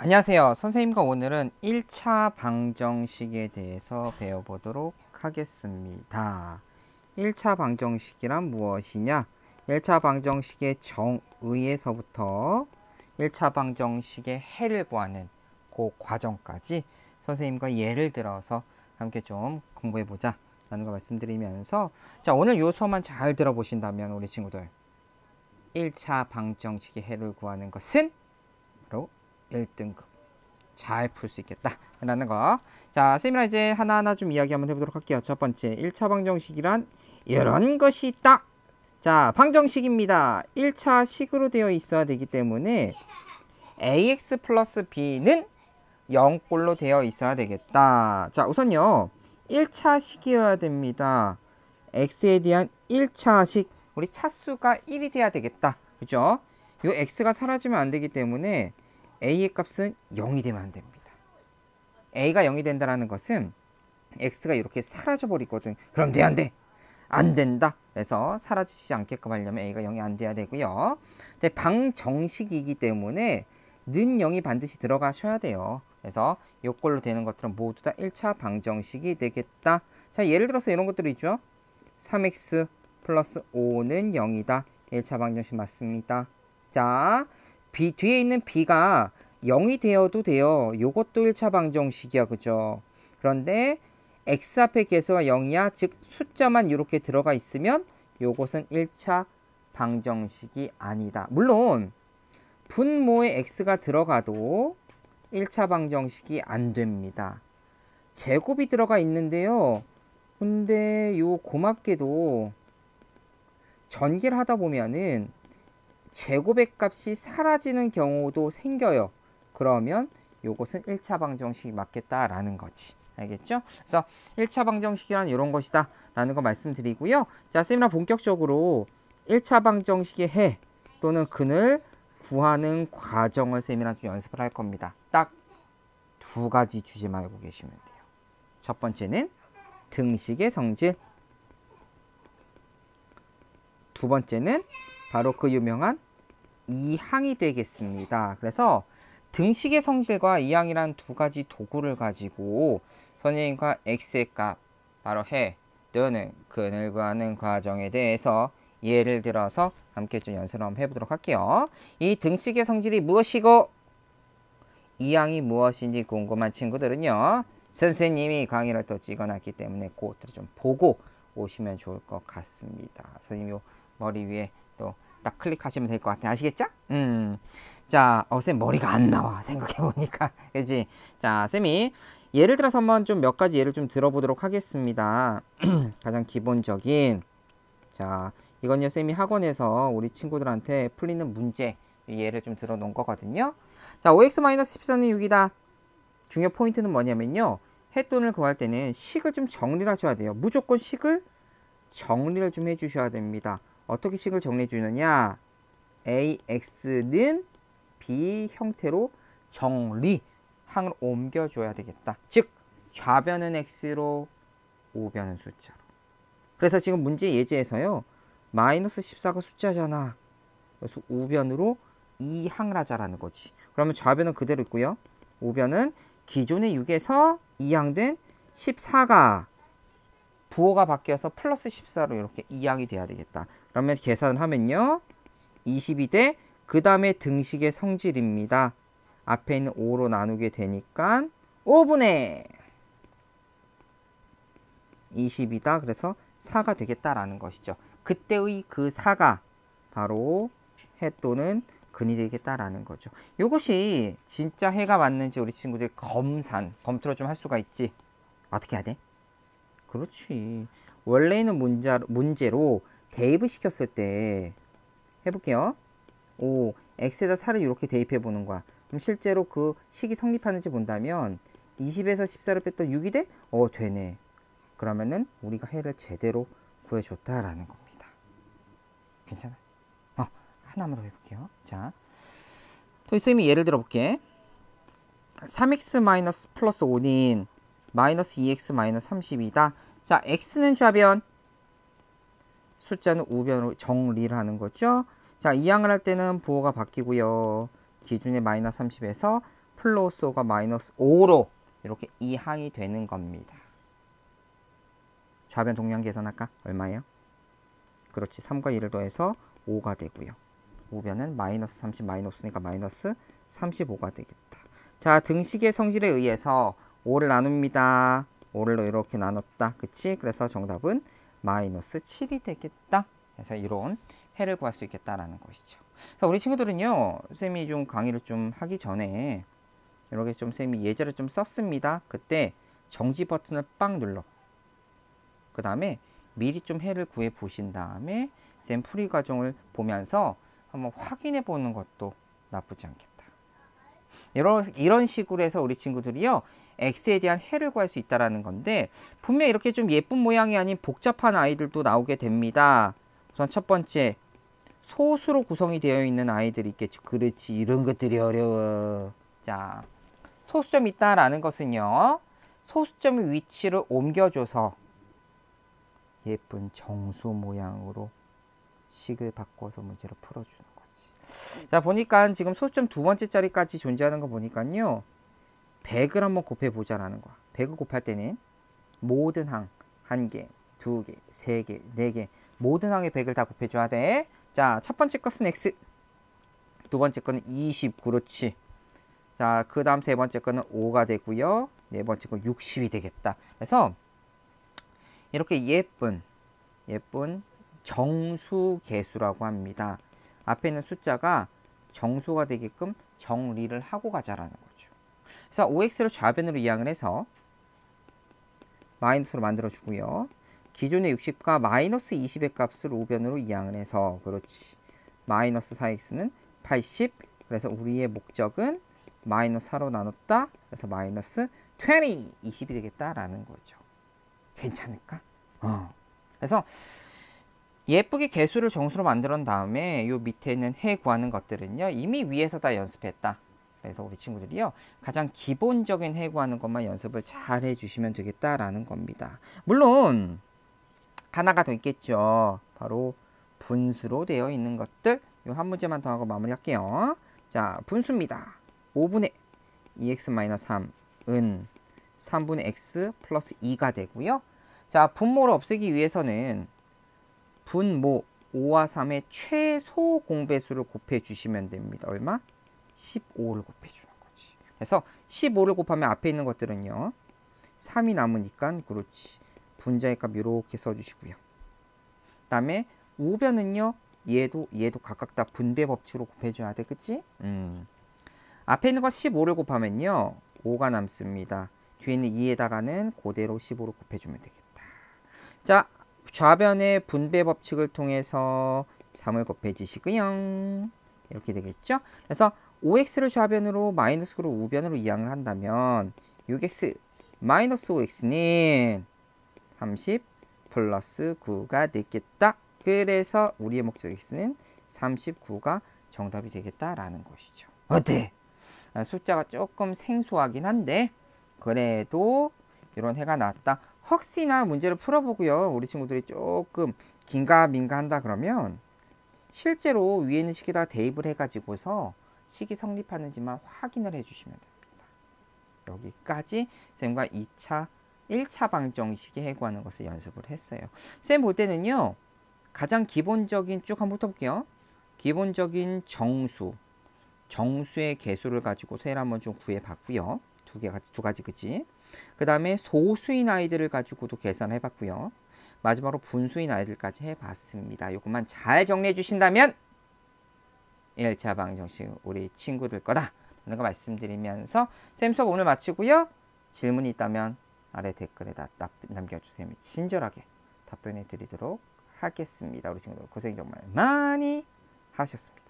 안녕하세요. 선생님과 오늘은 1차 방정식에 대해서 배워보도록 하겠습니다. 1차 방정식이란 무엇이냐? 1차 방정식의 정의에서부터 1차 방정식의 해를 구하는 그 과정까지 선생님과 예를 들어서 함께 좀 공부해보자 라는 거 말씀드리면서, 자, 오늘 요 수업만 잘 들어보신다면 우리 친구들 1차 방정식의 해를 구하는 것은 바로 1등급 잘 풀 수 있겠다 라는 거. 자, 쌤이랑 이제 하나하나 좀 이야기 한번 해보도록 할게요. 첫 번째, 1차 방정식이란 이런 것이 있다. 자, 방정식입니다. 1차 식으로 되어 있어야 되기 때문에 ax 플러스 b는 0꼴로 되어 있어야 되겠다. 자, 우선요 1차 식이어야 됩니다. x에 대한 1차 식, 우리 차수가 1이 돼야 되겠다. 그죠? 요 x가 사라지면 안 되기 때문에 a의 값은 0이 되면 안 됩니다. a가 0이 된다는 것은 x가 이렇게 사라져 버리거든. 그럼 돼, 안 돼? 안 된다. 그래서 사라지지 않게끔 하려면 a가 0이 안 돼야 되고요. 근데 방정식이기 때문에 는 0이 반드시 들어가셔야 돼요. 그래서 요꼴로 되는 것들은 모두 다 1차 방정식이 되겠다. 자, 예를 들어서 이런 것들이 있죠. 3x 플러스 5는 0이다. 1차 방정식 맞습니다. 자, 뒤에 있는 b가 0이 되어도 돼요. 요것도 1차 방정식이야. 그죠? 그런데 x 앞에 계수가 0이야. 즉 숫자만 이렇게 들어가 있으면 요것은 1차 방정식이 아니다. 물론 분모에 x가 들어가도 1차 방정식이 안 됩니다. 제곱이 들어가 있는데요. 근데 요 고맙게도 전개를 하다 보면은 제곱의 값이 사라지는 경우도 생겨요. 그러면 요것은 1차 방정식이 맞겠다라는 거지. 알겠죠? 그래서 1차 방정식이란 이런 것이다 라는 거 말씀드리고요. 자, 쌤이랑 본격적으로 1차 방정식의 해 또는 근을 구하는 과정을 쌤이랑 좀 연습을 할 겁니다. 딱 두 가지 주제 말고 계시면 돼요. 첫 번째는 등식의 성질, 두 번째는 바로 그 유명한 이항이 되겠습니다. 그래서 등식의 성질과 이항이란 두 가지 도구를 가지고 선생님과 x의 값, 바로 해 또는 근을 구하는 과정에 대해서 예를 들어서 함께 좀 연습을 한번 해보도록 할게요. 이 등식의 성질이 무엇이고 이항이 무엇인지 궁금한 친구들은요, 선생님이 강의를 또 찍어놨기 때문에 그것들을 좀 보고 오시면 좋을 것 같습니다. 선생님 요 머리 위에 또 딱 클릭하시면 될 것 같아요. 아시겠죠? 자, 쌤 머리가 안 나와. 생각해보니까. 그지? 자, 쌤이 예를 들어서 한번 좀 몇 가지 예를 좀 들어보도록 하겠습니다. 가장 기본적인, 자, 이건요, 쌤이 학원에서 우리 친구들한테 풀리는 문제, 예를 좀 들어 놓은 거거든요. 자, 5x-14는 6이다. 중요 포인트는 뭐냐면요, 햇돈을 구할 때는 식을 좀 정리를 하셔야 돼요. 무조건 식을 정리를 좀 해주셔야 됩니다. 어떻게 식을 정리해 주느냐? ax는 b 형태로 정리, 항을 옮겨줘야 되겠다. 즉 좌변은 x로 우변은 숫자로. 그래서 지금 문제 예제에서요, 마이너스 14가 숫자잖아. 그래서 우변으로 2항을 하자라는 거지. 그러면 좌변은 그대로 있고요, 우변은 기존의 6에서 2항된 14가 부호가 바뀌어서 플러스 14로 이렇게 2항이 돼야 되겠다. 그러면 계산을 하면요, 20이 돼. 그 다음에 등식의 성질입니다. 앞에 있는 5로 나누게 되니까 5분의 20이다. 그래서 4가 되겠다라는 것이죠. 그때의 그 4가 바로 해 또는 근이 되겠다라는 거죠. 이것이 진짜 해가 맞는지 우리 친구들이 검토를 좀 할 수가 있지. 어떻게 해야 돼? 그렇지. 원래 있는 문제로 대입을 시켰을 때 해볼게요. 오, x에다 4를 이렇게 대입해 보는 거야. 그럼 실제로 그 식이 성립하는지 본다면 20에서 14를 뺐더니 6이 돼? 되네. 그러면은 우리가 해를 제대로 구해줬다라는 겁니다. 괜찮아? 하나만 더 해볼게요. 자, 토이쌤이 예를 들어볼게. 3x 플러스 5는 마이너스 2x 마이너스 30이다. 자, x는 좌변, 숫자는 우변으로 정리를 하는 거죠. 자, 이항을 할 때는 부호가 바뀌고요. 기준의 마이너스 30에서 플러스 5가 마이너스 5로 이렇게 이항이 되는 겁니다. 좌변 동량 계산할까? 얼마예요? 그렇지. 3과 2를 더해서 5가 되고요. 우변은 마이너스 30 마이너스니까 마이너스 35가 되겠다. 자, 등식의 성질에 의해서 5를 나눕니다. 5를 이렇게 나눴다. 그치? 그래서 정답은 마이너스 7이 되겠다. 그래서 이런 해를 구할 수 있겠다라는 것이죠. 그래서 우리 친구들은요, 쌤이 좀 강의를 좀 하기 전에 이렇게 좀 쌤이 예제를 좀 썼습니다. 그때 정지 버튼을 빵 눌러. 그 다음에 미리 좀 해를 구해 보신 다음에 쌤 풀이 과정을 보면서 한번 확인해 보는 것도 나쁘지 않겠다. 이런 식으로 해서 우리 친구들이요, x에 대한 해를 구할 수 있다라는 건데, 분명 이렇게 좀 예쁜 모양이 아닌 복잡한 아이들도 나오게 됩니다. 우선 첫 번째, 소수로 구성이 되어 있는 아이들이 있겠죠. 그렇지, 이런 것들이 어려워. 자, 소수점이 있다라는 것은요, 소수점의 위치를 옮겨줘서 예쁜 정수 모양으로 식을 바꿔서 문제를 풀어주는 거지. 자, 보니까 지금 소수점 두 번째 자리까지 존재하는 거 보니까요, 100을 한번 곱해보자라는 거야. 100을 곱할 때는 모든 항, 1개, 2개, 3개, 4개, 모든 항에 100을 다 곱해줘야 돼. 자, 첫 번째 것은 x, 두 번째 거는 20, 그렇지. 자, 그 다음 세 번째 거는 5가 되고요. 네 번째 거 60이 되겠다. 그래서 이렇게 예쁜 정수계수라고 합니다. 앞에 있는 숫자가 정수가 되게끔 정리를 하고 가자라는 거죠. 그래서 5x를 좌변으로 이항을 해서 마이너스로 만들어주고요. 기존의 60과 마이너스 20의 값을 우변으로 이항을 해서, 그렇지, 마이너스 4x는 80. 그래서 우리의 목적은 마이너스 4로 나눴다. 그래서 마이너스 20이 되겠다라는 거죠. 괜찮을까? 그래서 예쁘게 개수를 정수로 만들어 놓은 다음에 요 밑에 있는 해 구하는 것들은요, 이미 위에서 다 연습했다. 그래서 우리 친구들이요, 가장 기본적인 해 구하는 것만 연습을 잘 해주시면 되겠다라는 겁니다. 물론 하나가 더 있겠죠. 바로 분수로 되어 있는 것들. 요 한 문제만 더 하고 마무리할게요. 자, 분수입니다. 5분의 2x-3은 3분의 x 플러스 2가 되고요. 자, 분모를 없애기 위해서는 분모 5와 3의 최소 공배수를 곱해주시면 됩니다. 얼마? 15를 곱해주는 거지. 그래서 15를 곱하면 앞에 있는 것들은요, 3이 남으니까, 그렇지, 분자의 값 이렇게 써주시고요. 그 다음에 우변은요, 얘도 각각 다 분배 법칙으로 곱해줘야 돼. 그치? 앞에 있는 거 15를 곱하면요, 5가 남습니다. 뒤에 있는 2에다가는 그대로 15를 곱해주면 되겠다. 자, 좌변의 분배 법칙을 통해서 3을 곱해주시고요. 이렇게 되겠죠? 그래서 5x를 좌변으로 마이너스로 우변으로 이항을 한다면 6x 마이너스 5x는 30 플러스 9가 되겠다. 그래서 우리의 목적 x는 39가 정답이 되겠다라는 것이죠. 어때? 숫자가 조금 생소하긴 한데 그래도 이런 해가 나왔다. 혹시나 문제를 풀어보고요, 우리 친구들이 조금 긴가민가 한다 그러면 실제로 위에 있는 식에다 대입을 해가지고서 식이 성립하는지만 확인을 해주시면 됩니다. 여기까지 쌤과 1차 방정식의 해구하는 것을 연습을 했어요. 쌤 볼 때는요, 가장 기본적인 쭉 한번 붙어볼게요. 기본적인 정수의 개수를 가지고 세를 한번 좀 구해봤고요. 두 가지 그치? 그 다음에 소수인 아이들을 가지고도 계산해 봤고요. 마지막으로 분수인 아이들까지 해봤습니다. 이것만 잘 정리해 주신다면 1차 방정식 우리 친구들 거다 라는 거 말씀드리면서 쌤 수업 오늘 마치고요. 질문이 있다면 아래 댓글에다 남겨주세요. 친절하게 답변해 드리도록 하겠습니다. 우리 친구들 고생 정말 많이 하셨습니다.